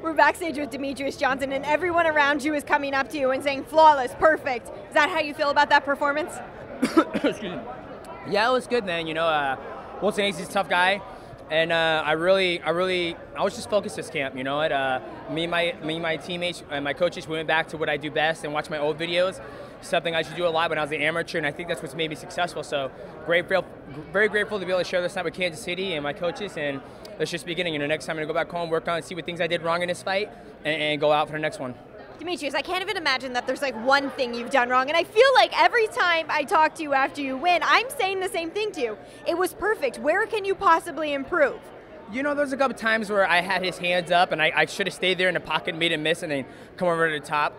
We're backstage with Demetrious Johnson, and everyone around you is coming up to you and saying, flawless, perfect. Is that how you feel about that performance? Excuse me. Yeah, it was good, man. You know, Wilson Reis is a tough guy, and I was just focused this camp. You know what? Me and my teammates and my coaches, we went back to what I do best and watched my old videos. Something I used to do a lot when I was an amateur, and I think that's what's made me successful. So, very grateful to be able to share this night with Kansas City and my coaches, and let's just beginning. You know, next time I'm gonna go back home, work on, see what things I did wrong in this fight, and go out for the next one. Demetrious, I can't even imagine that there's like one thing you've done wrong, and I feel like every time I talk to you after you win, I'm saying the same thing to you. It was perfect. Where can you possibly improve? You know, there's a couple times where I had his hands up, and I should have stayed there in the pocket and made him miss, and then come over to the top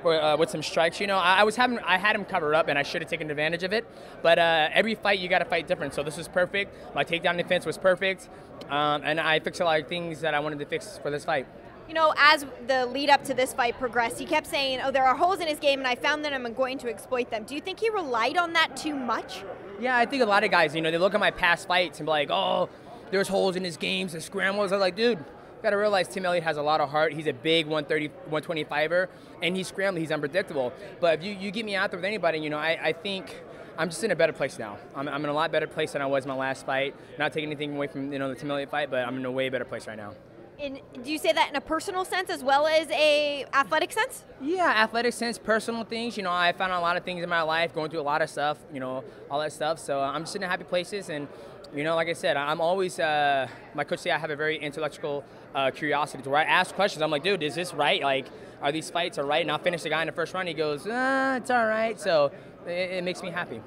with some strikes. You know, I had him cover up, and I should have taken advantage of it. But every fight, you got to fight different. So this was perfect. My takedown defense was perfect, and I fixed a lot of things that I wanted to fix for this fight. You know, as the lead up to this fight progressed, he kept saying, oh, there are holes in his game, and I found that I'm going to exploit them. Do you think he relied on that too much? Yeah, I think a lot of guys, you know, they look at my past fights and be like, oh, there's holes in his games, the scrambles. I was like, dude, you got to realize Tim Elliott has a lot of heart. He's a big 130, 125er, and he's scrambling. He's unpredictable. But if you get me out there with anybody, you know, I think I'm just in a better place now. I'm in a lot better place than I was in my last fight. Not taking anything away from, you know, the Tim Elliott fight, but I'm in a way better place right now. And do you say that in a personal sense as well as a athletic sense? Yeah, athletic sense, personal things. You know, I found out a lot of things in my life, going through a lot of stuff, you know, all that stuff. So I'm just in happy places. And, you know, like I said, I'm always, my coach say I have a very intellectual curiosity to where I ask questions. I'm like, dude, is this right? Like, are these fights all right? And I'll finish the guy in the first round. He goes, it's all right. So it makes me happy.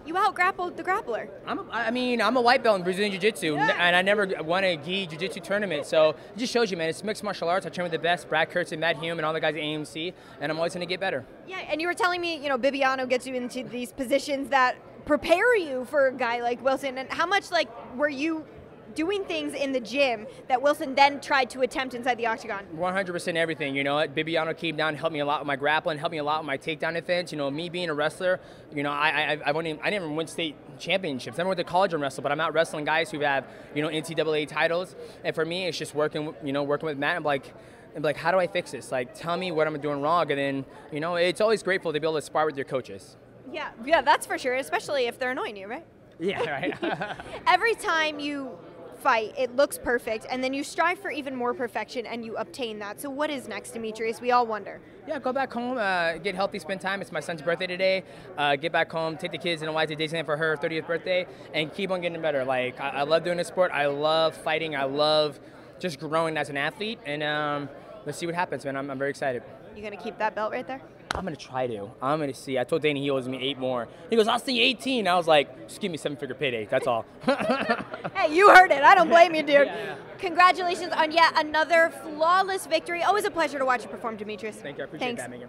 You out-grappled the grappler. I'm a white belt in Brazilian Jiu-Jitsu, and I never won a gi Jiu-Jitsu tournament. So it just shows you, man, it's mixed martial arts. I train with the best, Brad Kurtz and Matt Hume and all the guys at AMC, and I'm always going to get better. Yeah, and you were telling me, you know, Bibiano gets you into these positions that prepare you for a guy like Wilson. And how much, like, were you doing things in the gym that Wilson then tried to attempt inside the octagon? 100% everything, you know. Bibiano came down, helped me a lot with my grappling, helped me a lot with my takedown defense. You know, me being a wrestler, you know, I didn't even win state championships. I never went to college and wrestle, but I'm out wrestling guys who have, you know, NCAA titles. And for me, it's just working with Matt and like, how do I fix this? Like, tell me what I'm doing wrong. And then, you know, it's always grateful to be able to spar with your coaches. Yeah, that's for sure, especially if they're annoying you, right? Yeah, right. Every time you fight, it looks perfect, and then you strive for even more perfection, and you obtain that. So what is next, Demetrious? We all wonder. Yeah, go back home, get healthy, spend time. It's my son's birthday today. Get back home, take the kids and the wife to Disneyland for her 30th birthday, and keep on getting better. Like, I love doing this sport. I love fighting. I love just growing as an athlete, and let's see what happens, man. I'm very excited. You gonna keep that belt right there? I'm going to try to. I'm going to see. I told Danny he owes me 8 more. He goes, I'll see 18. I was like, just give me 7-figure payday. That's all. Hey, you heard it. I don't blame you, dude. Yeah. Congratulations on yet another flawless victory. Always a pleasure to watch you perform, Demetrious. Thank you. I appreciate that, Megan.